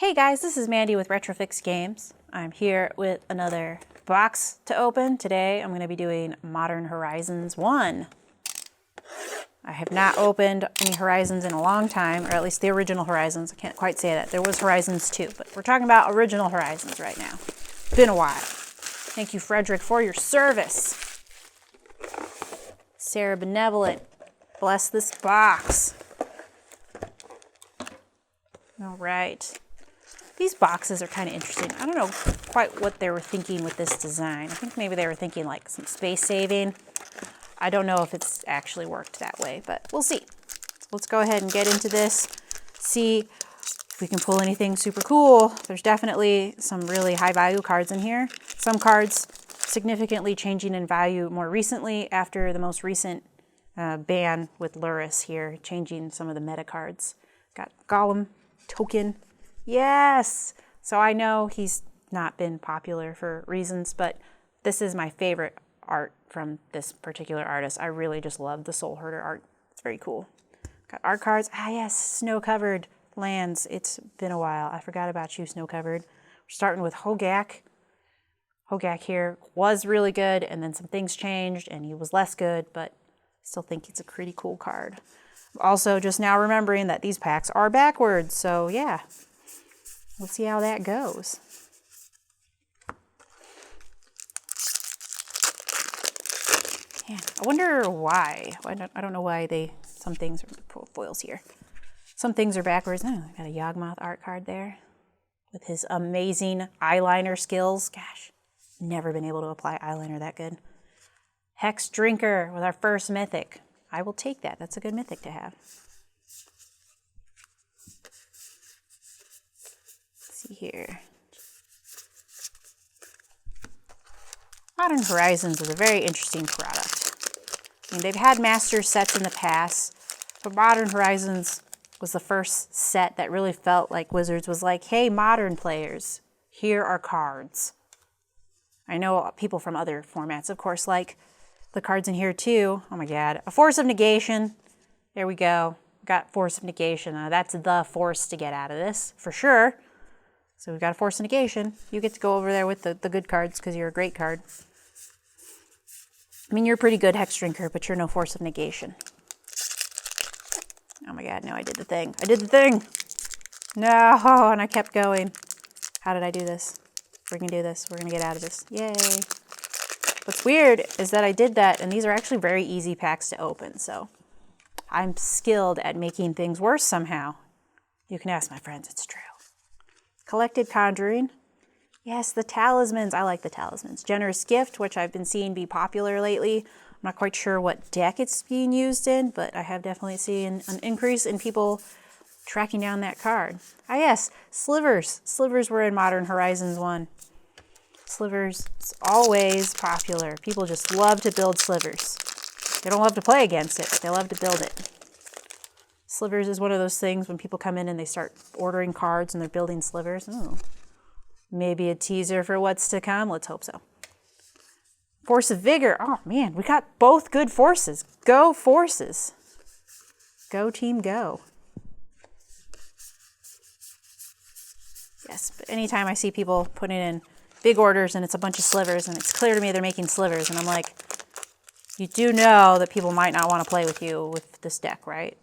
Hey guys, this is Mandy with Retrofix Games. I'm here with another box to open. Today I'm going to be doing Modern Horizons 1. I have not opened any Horizons in a long time, or at least the original Horizons. I can't quite say that. There was Horizons 2, but we're talking about original Horizons right now. It's been a while. Thank you, Frederick, for your service. Sarah Benevolent, bless this box. All right. These boxes are kind of interesting. I don't know quite what they were thinking with this design. I think maybe they were thinking like some space saving. I don't know if it's actually worked that way, but we'll see. So let's go ahead and get into this, see if we can pull anything super cool. There's definitely some really high value cards in here. Some cards significantly changing in value more recently after the most recent ban with Luris here, changing some of the meta cards. Got Golem, Token. Yes! So I know he's not been popular for reasons, but this is my favorite art from this particular artist. I really just love the Soul Herder art. It's very cool. Got art cards. Ah yes, snow-covered lands. It's been a while. I forgot about you, snow-covered. We're starting with Hogak. Hogak here was really good, and then some things changed, and he was less good, but I still think it's a pretty cool card. Also, just now remembering that these packs are backwards, so yeah. We'll see how that goes. Yeah, I wonder why. I don't know why some things are foils here. Some things are backwards. Oh, I got a Yawgmoth art card there with his amazing eyeliner skills. Gosh, never been able to apply eyeliner that good. Hex Drinker with our first mythic. I will take that. That's a good mythic to have. Here. Modern Horizons is a very interesting product. I mean, they've had master sets in the past, but Modern Horizons was the first set that really felt like Wizards was like, hey, modern players, here are cards. I know people from other formats, of course, like the cards in here too. Oh my God, a Force of Negation. There we go. Got Force of Negation. That's the force to get out of this, for sure. So we've got a Force of Negation. You get to go over there with the good cards because you're a great card. I mean, you're a pretty good Hex Drinker, but you're no Force of Negation. Oh my God, no, I did the thing. I did the thing! No, and I kept going. How did I do this? We're going to do this. We're going to get out of this. Yay! What's weird is that I did that, and these are actually very easy packs to open, so I'm skilled at making things worse somehow. You can ask my friends, it's true. Collected Conjuring. Yes, the talismans. I like the talismans. Generous Gift, which I've been seeing be popular lately. I'm not quite sure what deck it's being used in, but I have definitely seen an increase in people tracking down that card. Ah yes, Slivers. Slivers were in Modern Horizons 1. Slivers is always popular. People just love to build Slivers. They don't love to play against it, but they love to build it. Slivers is one of those things when people come in and they start ordering cards and they're building slivers. Oh, maybe a teaser for what's to come. Let's hope so. Force of Vigor. Oh man, we got both good forces. Go forces. Go team go. Yes, but anytime I see people putting in big orders and it's a bunch of slivers and it's clear to me they're making slivers and I'm like, you do know that people might not want to play with you with this deck, right?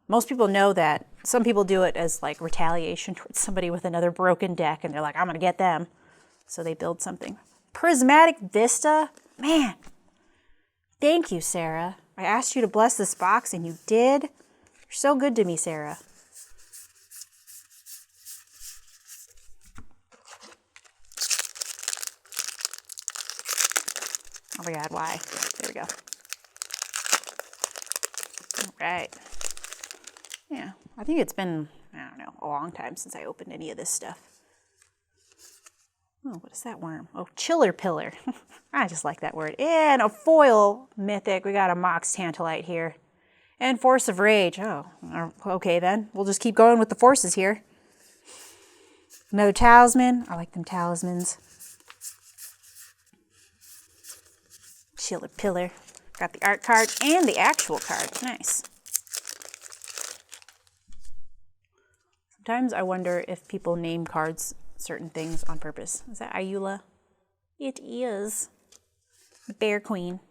Most people know that. Some people do it as like retaliation towards somebody with another broken deck and they're like, I'm going to get them. So they build something. Prismatic Vista? Man, thank you, Sarah. I asked you to bless this box and you did. You're so good to me, Sarah. Oh my God, why? There we go. All right. Yeah, I think it's been, I don't know, a long time since I opened any of this stuff. Oh, what is that worm? Oh, Chiller Pillar. I just like that word. And a foil mythic. We got a Mox Tantalite here. And Force of Rage. Oh, okay then. We'll just keep going with the forces here. Another talisman. I like them talismans. Chiller Pillar. Got the art card and the actual card. Nice. Sometimes I wonder if people name cards certain things on purpose. Is that Ayula? It is. Bear Queen.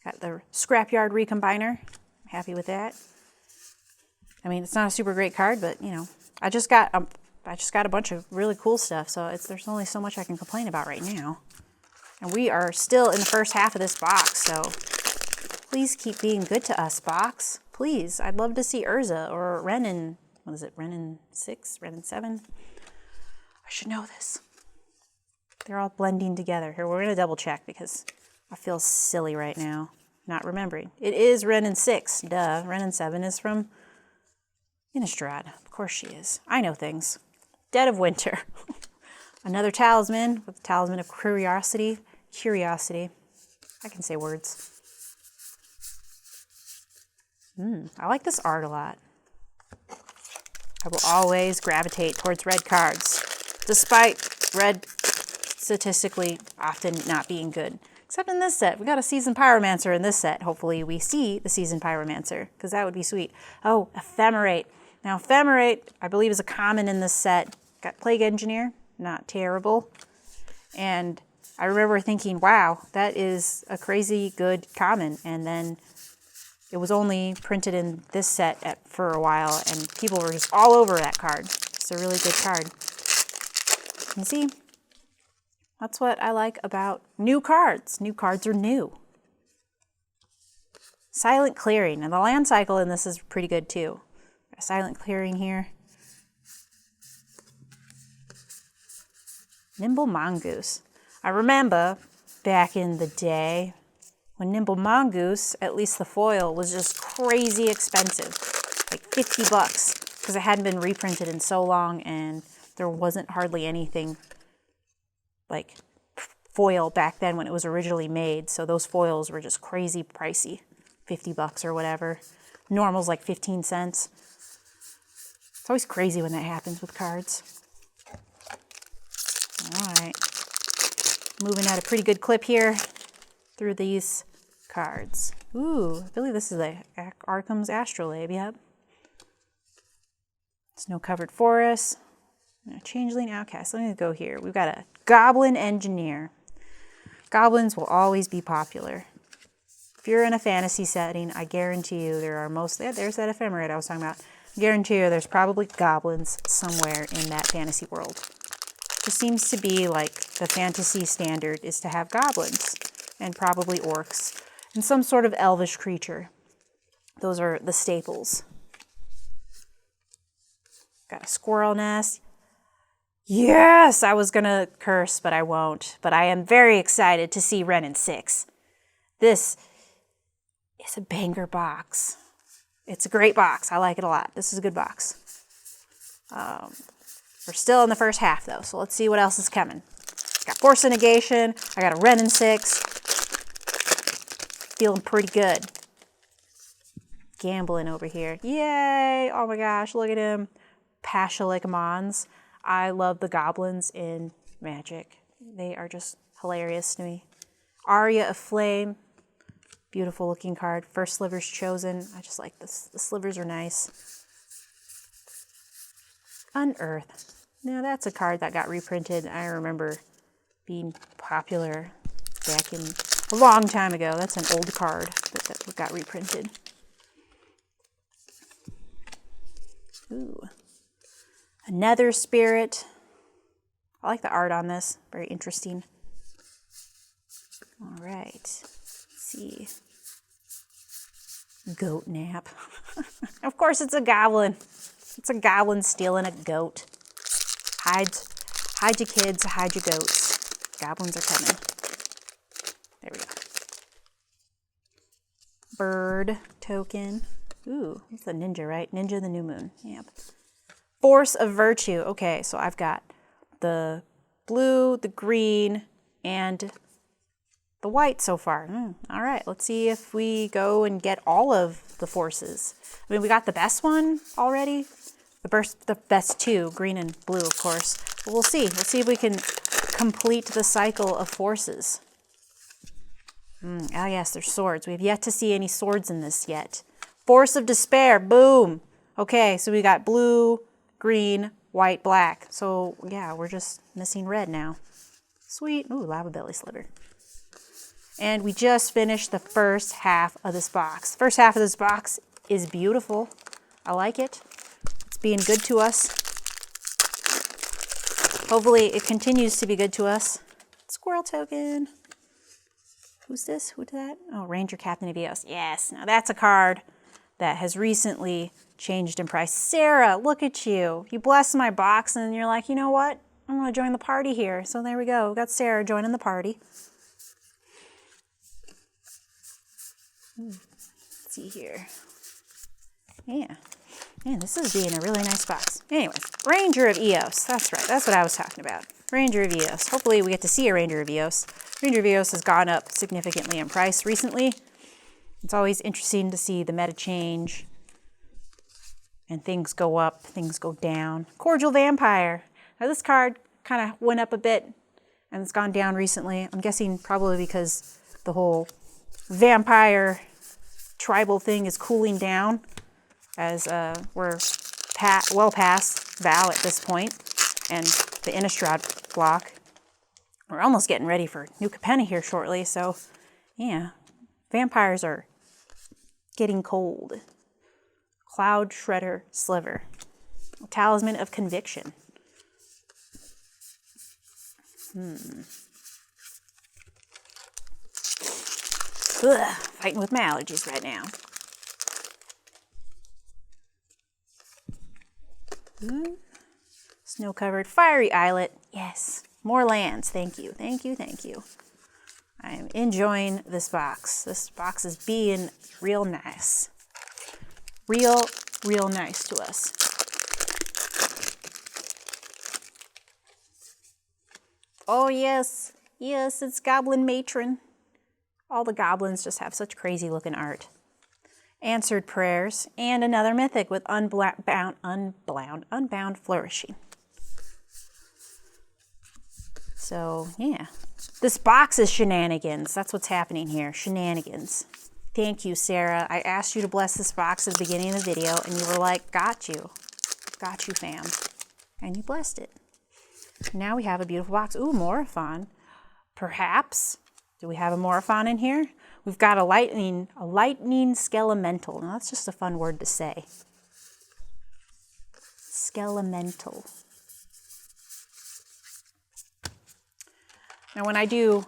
Got the Scrapyard Recombiner. Happy with that. I mean, it's not a super great card, but you know, I just got a bunch of really cool stuff, so there's only so much I can complain about right now. And we are still in the first half of this box, so please keep being good to us, box. Please. I'd love to see Urza or Renin. What is it? Renin 6? Renin 7? I should know this. They're all blending together. Here, we're going to double check because I feel silly right now not remembering. It is Renin 6. Duh. Renin 7 is from Innistrad. Of course she is. I know things. Dead of Winter. Another talisman with the Talisman of Curiosity. Curiosity. I can say words. I like this art a lot. I will always gravitate towards red cards, despite red statistically often not being good. Except in this set. We got a Seasoned Pyromancer in this set. Hopefully we see the Seasoned Pyromancer, because that would be sweet. Oh, Ephemerate. Now, Ephemerate, I believe, is a common in this set. Got Plague Engineer, not terrible. And I remember thinking, wow, that is a crazy good common. And then it was only printed in this set for a while, and people were just all over that card. It's a really good card. You see, that's what I like about new cards. New cards are new. Silent Clearing. And the land cycle in this is pretty good too. Silent Clearing here. Nimble Mongoose. I remember back in the day when Nimble Mongoose, at least the foil, was just crazy expensive. Like $50 because it hadn't been reprinted in so long and there wasn't hardly anything like foil back then when it was originally made. So those foils were just crazy pricey. $50 or whatever. Normal's like 15 cents. It's always crazy when that happens with cards. All right. Moving at a pretty good clip here through these cards. Ooh, I believe this is the Arkham's Astrolabe, yep. Snow-Covered Forest. Changeling Outcast. Let me go here. We've got a Goblin Engineer. Goblins will always be popular. If you're in a fantasy setting, I guarantee you there are there's that Ephemerate I was talking about. I guarantee you there's probably goblins somewhere in that fantasy world. It seems to be like the fantasy standard is to have goblins and probably orcs and some sort of elvish creature. Those are the staples. Got a Squirrel Nest. Yes, I was gonna curse, but I won't. But I am very excited to see Renin 6. This is a banger box. It's a great box. I like it a lot. This is a good box. We're still in the first half, though, so let's see what else is coming. Got Force of Negation. I got a Renin 6. Feeling pretty good. Gambling over here. Yay! Oh my gosh, look at him. Pashalicamons. I love the goblins in Magic. They are just hilarious to me. Aria of Flame. Beautiful looking card. First Slivers Chosen. I just like this. The slivers are nice. Unearth. Now that's a card that got reprinted. I remember being popular back in a long time ago. That's an old card that got reprinted. Ooh. Another Spirit. I like the art on this. Very interesting. All right. Let's see. Goat Nap. Of course it's a goblin. It's a goblin stealing a goat. Hide your kids, hide your goats. Goblins are coming. There we go. Bird token. Ooh, it's a ninja, right? Ninja the New Moon. Yep. Force of Virtue. Okay, so I've got the blue, the green, and the white so far. All right, let's see if we go and get all of the forces. I mean, we got the best one already. The best two, green and blue, of course. But we'll see. Let's see if we can complete the cycle of forces. Ah, yes, there's swords. We have yet to see any swords in this yet. Force of Despair. Boom. Okay, so we got blue, green, white, black. So yeah, we're just missing red now. Sweet. Ooh, lava belly sliver. And we just finished the first half of this box. First half of this box is beautiful. I like it. It's being good to us. Hopefully it continues to be good to us. Squirrel token. Who's this? Who's that? Oh, Ranger Captain of Eos. Yes, now that's a card that has recently changed in price. Sarah, look at you. You blessed my box and you're like, you know what? I'm going to join the party here. So there we go. We got Sarah joining the party. Let's see here. Yeah. Man, this is being a really nice box. Anyways, Ranger of Eos. That's right. That's what I was talking about. Ranger of Eos. Hopefully we get to see a Ranger of Eos. Ranger of Eos has gone up significantly in price recently. It's always interesting to see the meta change. And things go up, things go down. Cordial Vampire. Now this card kind of went up a bit and it's gone down recently. I'm guessing probably because the whole vampire tribal thing is cooling down as we're well past Val at this point and the Innistrad block. We're almost getting ready for New Capenna here shortly, so yeah, vampires are getting cold. Cloud Shredder Sliver. Talisman of Conviction. Ugh, fighting with my allergies right now. Snow-covered Fiery Islet. Yes. More lands. Thank you. Thank you. Thank you. I am enjoying this box. This box is being real nice. Real nice to us. Oh, yes. Yes, it's Goblin Matron. All the goblins just have such crazy looking art. Answered Prayers, and another mythic with Unbound Flourishing. So, yeah. This box is shenanigans. That's what's happening here. Shenanigans. Thank you, Sarah. I asked you to bless this box at the beginning of the video, and you were like, got you. Got you, fam. And you blessed it. Now we have a beautiful box. Ooh, Morophon. Perhaps. Do we have a Morophon in here? We've got a lightning skelemental. Now that's just a fun word to say. Skelemental. Now when I do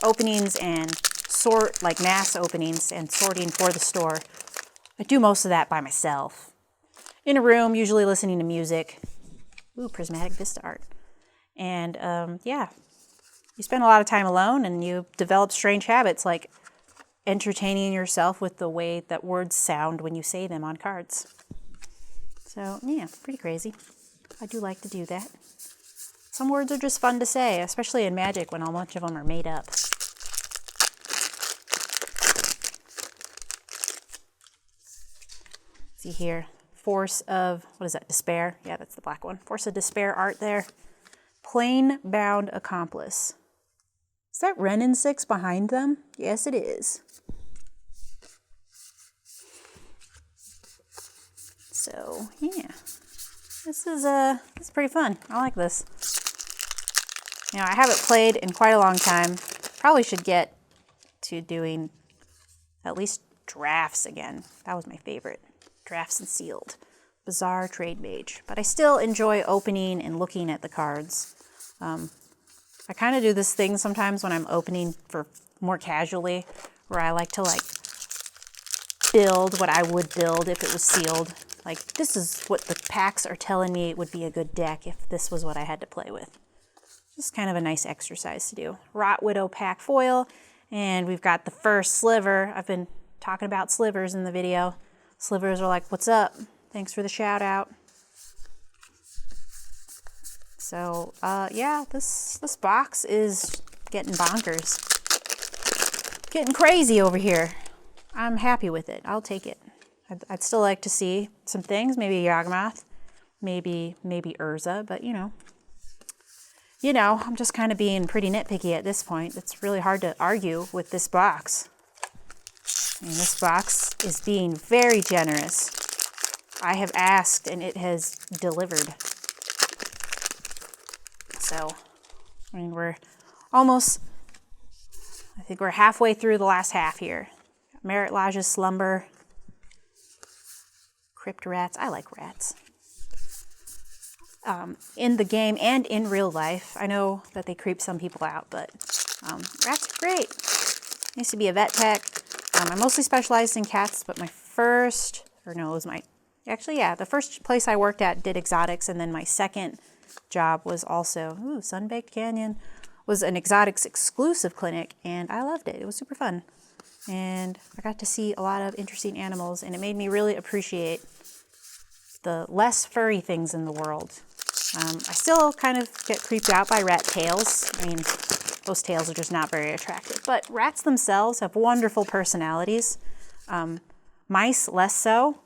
openings and sort, like mass openings and sorting for the store, I do most of that by myself. In a room, usually listening to music. Ooh, Prismatic Vista art. And yeah. You spend a lot of time alone and you develop strange habits like entertaining yourself with the way that words sound when you say them on cards. So, yeah, pretty crazy. I do like to do that. Some words are just fun to say, especially in Magic when a bunch of them are made up. See here, Force of, what is that, Despair? Yeah, that's the black one. Force of Despair art there. Plain Bound Accomplice. Is that Renin 6 behind them? Yes, it is. So, yeah. This is pretty fun. I like this. You know, I haven't played in quite a long time. Probably should get to doing at least drafts again. That was my favorite. Drafts and sealed. Bizarre Trade Mage. But I still enjoy opening and looking at the cards. I kind of do this thing sometimes when I'm opening for more casually, where I like to like build what I would build if it was sealed. Like, this is what the packs are telling me it would be a good deck if this was what I had to play with. Just kind of a nice exercise to do. Rot Widow pack foil, and we've got the first sliver. I've been talking about slivers in the video. Slivers are like, what's up? Thanks for the shout out. So, yeah, this box is getting bonkers. Getting crazy over here. I'm happy with it. I'll take it. I'd still like to see some things. Maybe Yawgmoth. Maybe Urza. But, you know, I'm just kind of being pretty nitpicky at this point. It's really hard to argue with this box. And this box is being very generous. I have asked and it has delivered. So, I mean, we're almost, I think we're halfway through the last half here. Merit Lodge's Slumber. Crypt rats. I like rats. In the game and in real life. I know that they creep some people out, but rats are great. I used to be a vet tech. I mostly specialized in cats, but my first, or no, it was my, actually, yeah, the first place I worked at did exotics, and then my second job was also, Sunbaked Canyon, was an exotics exclusive clinic, and I loved it. It was super fun. And I got to see a lot of interesting animals, and it made me really appreciate the less furry things in the world. I still kind of get creeped out by rat tails. I mean, those tails are just not very attractive. But rats themselves have wonderful personalities. Mice, less so.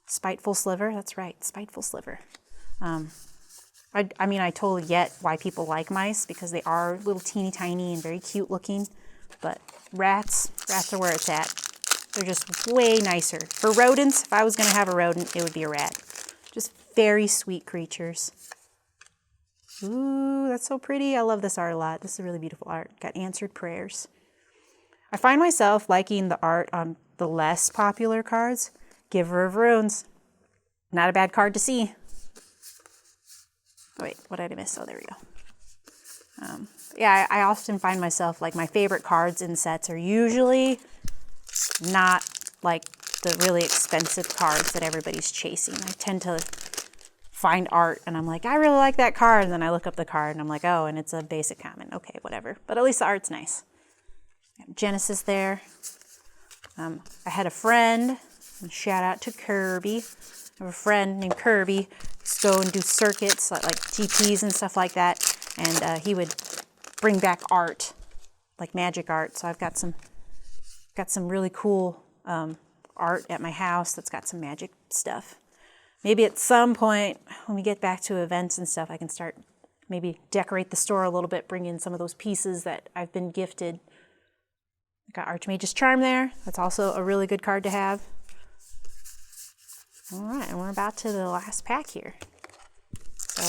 Spiteful Sliver, that's right, Spiteful Sliver. I mean, I totally get why people like mice, because they are little teeny tiny and very cute looking. But rats are where it's at. They're just way nicer. For rodents, if I was going to have a rodent, it would be a rat. Just very sweet creatures. Ooh, that's so pretty. I love this art a lot. This is really beautiful art. Got answered prayers. I find myself liking the art on the less popular cards. Giver of Runes. Not a bad card to see. Oh, wait, what did I miss? Oh, there we go. Yeah, I often find myself, like, my favorite cards in sets are usually not like the really expensive cards that everybody's chasing. I tend to find art and I'm like, I really like that card. And then I look up the card and I'm like, oh, and it's a basic common. Okay, whatever. But at least the art's nice. Genesis there. I had a friend, shout out to Kirby. I have a friend named Kirby. He'd go and do circuits like TPs and stuff like that. And he would bring back art, like magic art. So I've got some really cool art at my house that's got some magic stuff. Maybe at some point when we get back to events and stuff, I can start maybe decorate the store a little bit, bring in some of those pieces that I've been gifted. I got Archmage's Charm there. That's also a really good card to have. All right, and we're about to the last pack here. So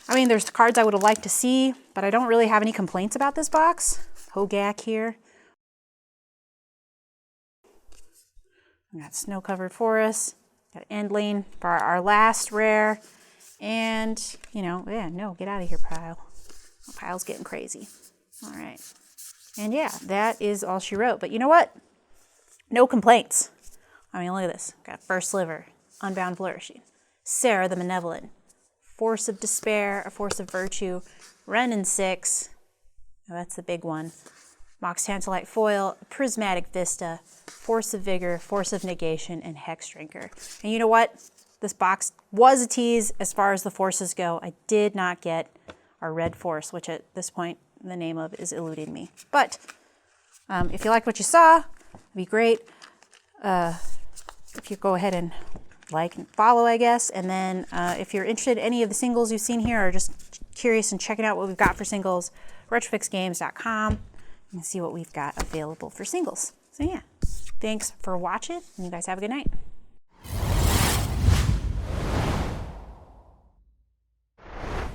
there's cards I would have liked to see, but I don't really have any complaints about this box. Hogak here. We got Snow-Covered Forest. Got Endling for our last rare. And, get out of here, Pile. Pile's getting crazy. All right. And yeah, that is all she wrote. But you know what? No complaints. I mean, look at this. Got First Sliver, Unbound Flourishing, Sarah the Malevolent, Force of Despair, a Force of Virtue, Renin 6, oh, that's the big one, Mox Tantalite Foil, Prismatic Vista, Force of Vigor, Force of Negation, and Hex Drinker. And you know what? This box was a tease as far as the forces go. I did not get our Red Force, which at this point the name of is eluding me. But if you like what you saw, it'd be great if you go ahead and like and follow, I guess. And then if you're interested in any of the singles you've seen here or just curious and checking out what we've got for singles, retrofixgames.com. You can see what we've got available for singles. So yeah, thanks for watching, and you guys have a good night.